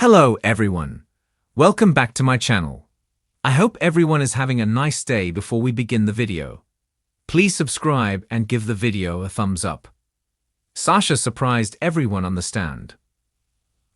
Hello everyone. Welcome back to my channel. I hope everyone is having a nice day. Before we begin the video, please subscribe and give the video a thumbs up. Sasha surprised everyone on the stand.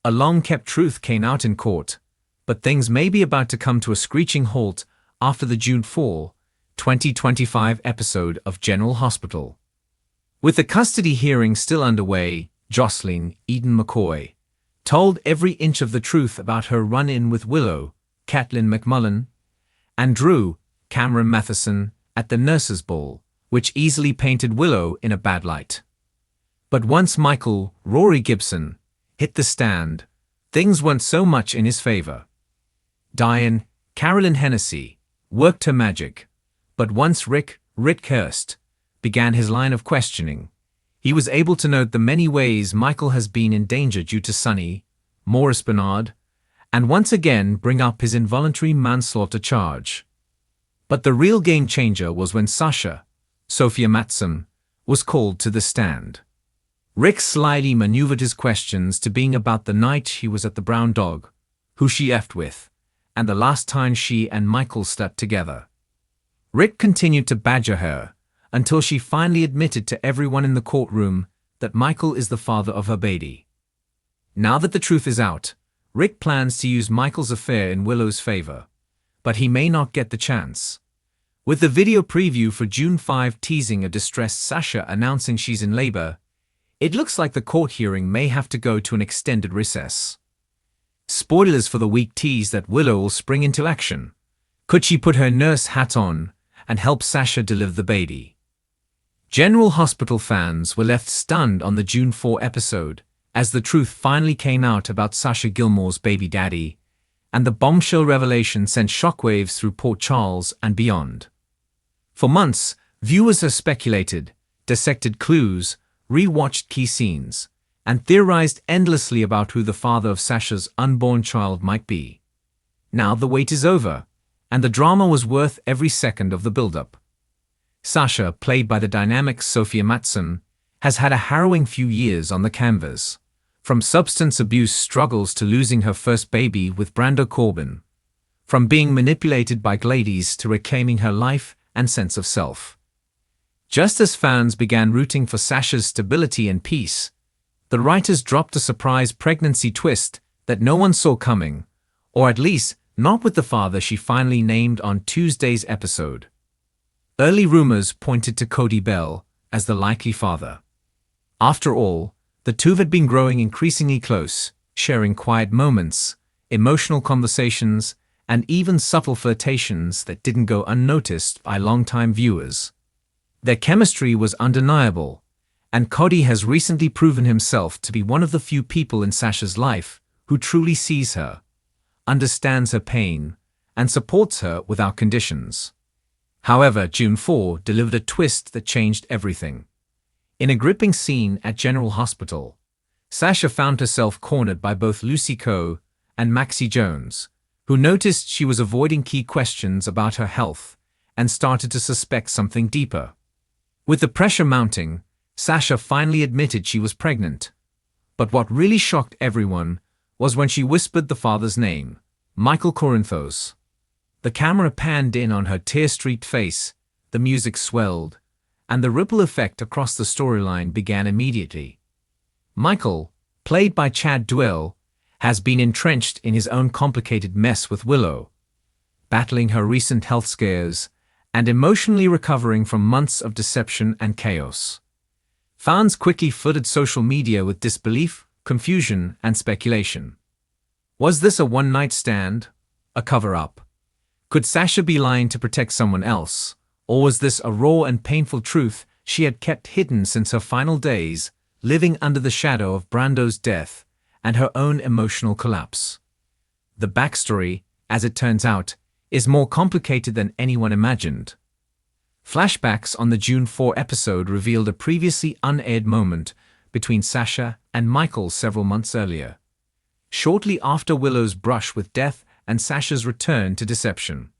A long-kept truth came out in court, but things may be about to come to a screeching halt after the June 4, 2025 episode of General Hospital. With the custody hearing still underway, Jocelyn Eden McCoy told every inch of the truth about her run-in with Willow, Caitlin McMullen, and Drew, Cameron Matheson, at the nurses' ball, which easily painted Willow in a bad light. But once Michael Rory Gibson hit the stand, things weren't so much in his favor. Diane Carolyn Hennessy worked her magic, but once Rick Hurst began his line of questioning, he was able to note the many ways Michael has been in danger due to Sonny, Maurice Bernard, and once again bring up his involuntary manslaughter charge. But the real game changer was when Sasha, Sophia Matson, was called to the stand. Rick slyly maneuvered his questions to being about the night he was at the Brown Dog, who she effed with, and the last time she and Michael slept together. Rick continued to badger her until she finally admitted to everyone in the courtroom that Michael is the father of her baby. Now that the truth is out, Rick plans to use Michael's affair in Willow's favor, but he may not get the chance. With the video preview for June 5 teasing a distressed Sasha announcing she's in labor, it looks like the court hearing may have to go to an extended recess. Spoilers for the week tease that Willow will spring into action. Could she put her nurse hat on and help Sasha deliver the baby? General Hospital fans were left stunned on the June 4 episode as the truth finally came out about Sasha Gilmore's baby daddy, and the bombshell revelation sent shockwaves through Port Charles and beyond. For months, viewers have speculated, dissected clues, re-watched key scenes, and theorized endlessly about who the father of Sasha's unborn child might be. Now the wait is over, and the drama was worth every second of the build-up. Sasha, played by the dynamic Sophia Matson, has had a harrowing few years on the canvas, from substance abuse struggles to losing her first baby with Brando Corbin, from being manipulated by Gladys to reclaiming her life and sense of self. Just as fans began rooting for Sasha's stability and peace, the writers dropped a surprise pregnancy twist that no one saw coming, or at least not with the father she finally named on Tuesday's episode. Early rumors pointed to Cody Bell as the likely father. After all, the two had been growing increasingly close, sharing quiet moments, emotional conversations, and even subtle flirtations that didn't go unnoticed by longtime viewers. Their chemistry was undeniable, and Cody has recently proven himself to be one of the few people in Sasha's life who truly sees her, understands her pain, and supports her without conditions. However, June 4 delivered a twist that changed everything. In a gripping scene at General Hospital, Sasha found herself cornered by both Lucy Coe and Maxie Jones, who noticed she was avoiding key questions about her health and started to suspect something deeper. With the pressure mounting, Sasha finally admitted she was pregnant. But what really shocked everyone was when she whispered the father's name, Michael Corinthos. The camera panned in on her tear-streaked face, the music swelled, and the ripple effect across the storyline began immediately. Michael, played by Chad Duell, has been entrenched in his own complicated mess with Willow, battling her recent health scares and emotionally recovering from months of deception and chaos. Fans quickly flooded social media with disbelief, confusion, and speculation. Was this a one-night stand? A cover-up? Could Sasha be lying to protect someone else, or was this a raw and painful truth she had kept hidden since her final days, living under the shadow of Brando's death and her own emotional collapse? The backstory, as it turns out, is more complicated than anyone imagined. Flashbacks on the June 4 episode revealed a previously unaired moment between Sasha and Michael several months earlier, shortly after Willow's brush with death and Sasha's return to deception.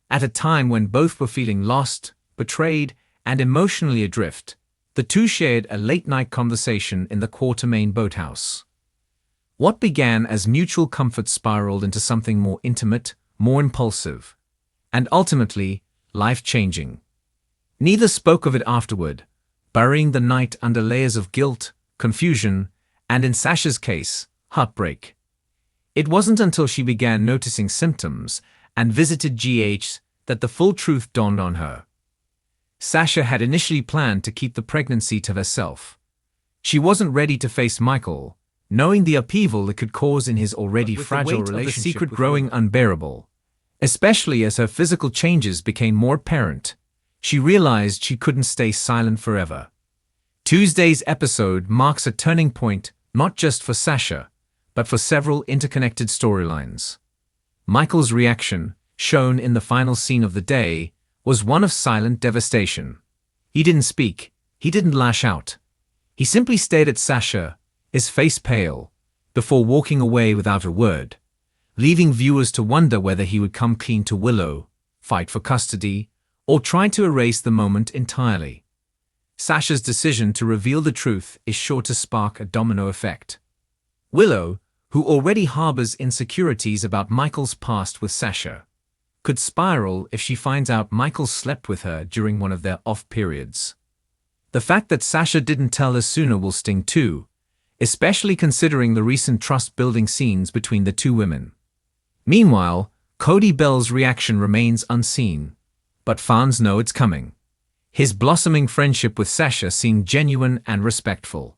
At a time when both were feeling lost, betrayed, and emotionally adrift, the two shared a late-night conversation in the Quartermain boathouse. What began as mutual comfort spiraled into something more intimate, more impulsive, and ultimately, life-changing. Neither spoke of it afterward, burying the night under layers of guilt, confusion, and in Sasha's case, heartbreak. It wasn't until she began noticing symptoms and visited GH that the full truth dawned on her. Sasha had initially planned to keep the pregnancy to herself. She wasn't ready to face Michael, knowing the upheaval it could cause in his already fragile relationship, the secret growing unbearable. Especially as her physical changes became more apparent, she realized she couldn't stay silent forever. Tuesday's episode marks a turning point not just for Sasha, but for several interconnected storylines. Michael's reaction, shown in the final scene of the day, was one of silent devastation. He didn't speak, he didn't lash out. He simply stared at Sasha, his face pale, before walking away without a word, leaving viewers to wonder whether he would come clean to Willow, fight for custody, or try to erase the moment entirely. Sasha's decision to reveal the truth is sure to spark a domino effect. Willow, who already harbors insecurities about Michael's past with Sasha, could spiral if she finds out Michael slept with her during one of their off periods. The fact that Sasha didn't tell her sooner will sting too, especially considering the recent trust-building scenes between the two women. Meanwhile, Cody Bell's reaction remains unseen, but fans know it's coming. His blossoming friendship with Sasha seemed genuine and respectful.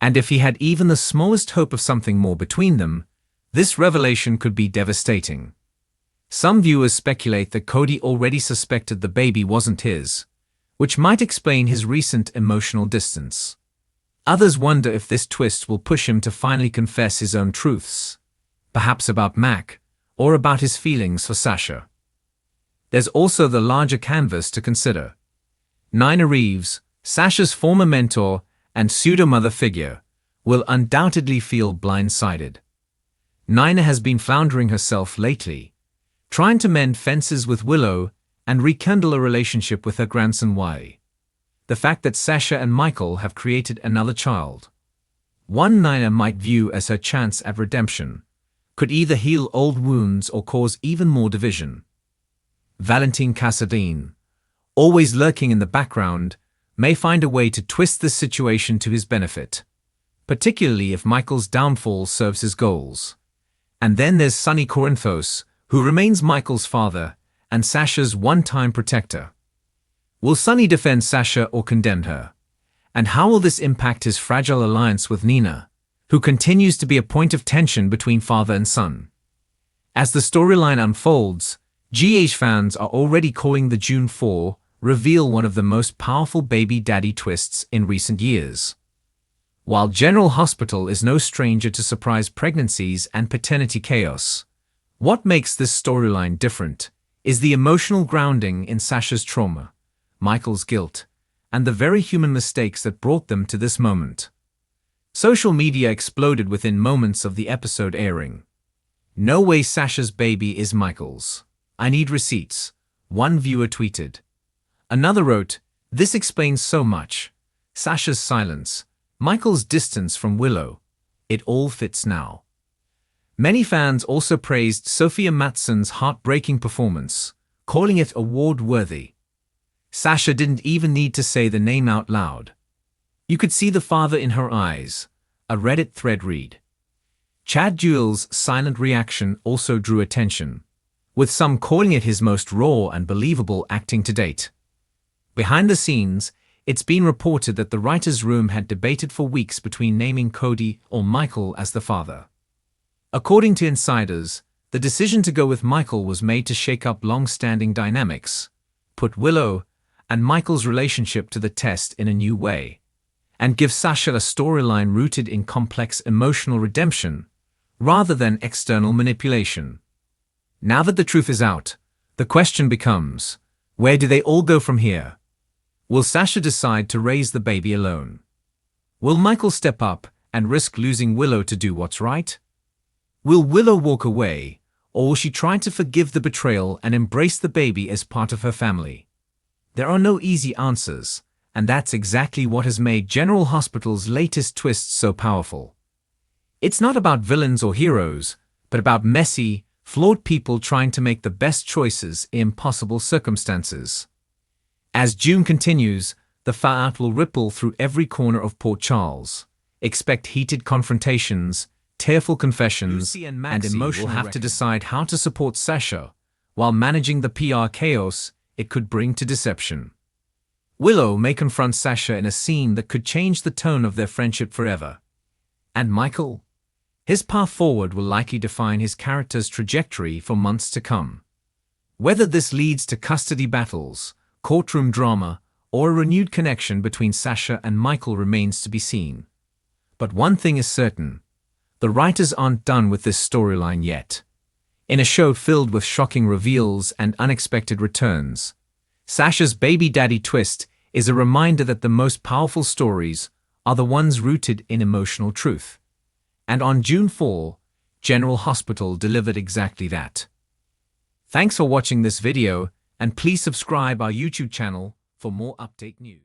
And if he had even the smallest hope of something more between them, this revelation could be devastating. Some viewers speculate that Cody already suspected the baby wasn't his, which might explain his recent emotional distance. Others wonder if this twist will push him to finally confess his own truths, perhaps about Mac, or about his feelings for Sasha. There's also the larger canvas to consider. Nina Reeves, Sasha's former mentor and pseudo-mother figure, will undoubtedly feel blindsided. Nina has been floundering herself lately, trying to mend fences with Willow and rekindle a relationship with her grandson Wiley. The fact that Sasha and Michael have created another child, one Nina might view as her chance at redemption, could either heal old wounds or cause even more division. Valentine Casadine, always lurking in the background, may find a way to twist this situation to his benefit, particularly if Michael's downfall serves his goals. And then there's Sonny Corinthos, who remains Michael's father and Sasha's one-time protector. Will Sonny defend Sasha or condemn her? And how will this impact his fragile alliance with Nina, who continues to be a point of tension between father and son? As the storyline unfolds, GH fans are already calling the June 4 reveal one of the most powerful baby daddy twists in recent years. While General Hospital is no stranger to surprise pregnancies and paternity chaos, what makes this storyline different is the emotional grounding in Sasha's trauma, Michael's guilt, and the very human mistakes that brought them to this moment. Social media exploded within moments of the episode airing. "No way Sasha's baby is Michael's. I need receipts," one viewer tweeted. Another wrote, "This explains so much. Sasha's silence, Michael's distance from Willow. It all fits now." Many fans also praised Sophia Mattsson's heartbreaking performance, calling it award-worthy. Sasha didn't even need to say the name out loud. You could see the father in her eyes, a Reddit thread read. Chad Jewell's silent reaction also drew attention, with some calling it his most raw and believable acting to date. Behind the scenes, it's been reported that the writer's room had debated for weeks between naming Cody or Michael as the father. According to insiders, the decision to go with Michael was made to shake up long-standing dynamics, put Willow and Michael's relationship to the test in a new way, and give Sasha a storyline rooted in complex emotional redemption rather than external manipulation. Now that the truth is out, the question becomes, where do they all go from here? Will Sasha decide to raise the baby alone? Will Michael step up and risk losing Willow to do what's right? Will Willow walk away, or will she try to forgive the betrayal and embrace the baby as part of her family? There are no easy answers, and that's exactly what has made General Hospital's latest twist so powerful. It's not about villains or heroes, but about messy, flawed people trying to make the best choices in impossible circumstances. As June continues, the fallout will ripple through every corner of Port Charles. Expect heated confrontations, tearful confessions, and emotional will have to decide how to support Sasha while managing the PR chaos it could bring to deception. Willow may confront Sasha in a scene that could change the tone of their friendship forever. And Michael? His path forward will likely define his character's trajectory for months to come. Whether this leads to custody battles, courtroom drama, or a renewed connection between Sasha and Michael remains to be seen. But one thing is certain: the writers aren't done with this storyline yet. In a show filled with shocking reveals and unexpected returns, Sasha's baby daddy twist is a reminder that the most powerful stories are the ones rooted in emotional truth. And on June 4, General Hospital delivered exactly that. Thanks for watching this video, and please subscribe our YouTube channel for more update news.